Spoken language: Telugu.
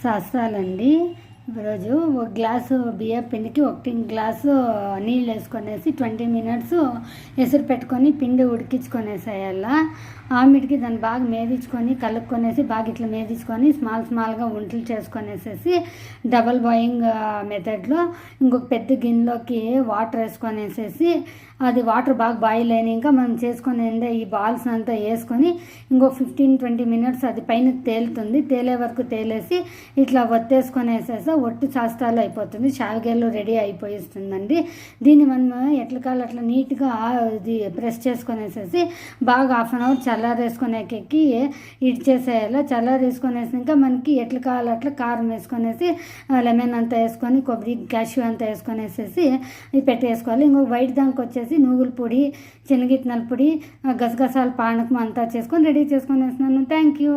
శాస్త్రాలండి. ఈరోజు ఒక గ్లాసు బియ్యం పిండికి 1 గ్లాసు నీళ్ళు వేసుకొనేసి 20 మినిట్స్ ఎసురు పెట్టుకొని పిండి ఉడికించుకొనేసేయాల. ఆమిటికి దాన్ని బాగా మేదించుకొని కలుపుకొనేసి బాగా ఇట్లా మేదించుకొని స్మాల్గా ఉంటలు చేసుకొనేసేసి డబల్ బాయింగ్ మెథడ్లో ఇంకొక పెద్ద గిన్నెలోకి వాటర్ వేసుకొనేసేసి అది వాటర్ బాగా బాయిల్ అయినాక మనం చేసుకొని ఈ బాల్స్ అంతా వేసుకొని ఇంకో 15-20 మినిట్స్ అది పైన తేలుతుంది. తేలే వరకు తేలేసి ఇట్లా ఒత్తేసుకొనేసేసి ఒట్టు శాస్త్రాలు అయిపోతుంది. షావిగేలు రెడీ అయిపోయిస్తుందండి. దీన్ని మనం ఎట్ల కాలు అట్లా నీట్గా ఇది ప్రెస్ చేసుకొనేసేసి బాగా హాఫ్ అన్ అవర్ చల్లారేసుకొనేకెక్కి ఇడ్చేసేయాలి. చల్లారేసుకొనేసాక మనకి ఎట్ల కాలు అట్లా కారం వేసుకొనేసి లెమన్ అంతా వేసుకొని కొబ్బరి క్యాష్యూ అంతా వేసుకొనేసేసి ఇది పెట్టేసుకోవాలి. ఇంకొక వైట్ దానికి వచ్చేసి నువ్వుల పొడి, శనగిత్తనాల పొడి, గసగసాల పానకం అంతా చేసుకొని రెడీ చేసుకొని వేస్తున్నాను. Thank you.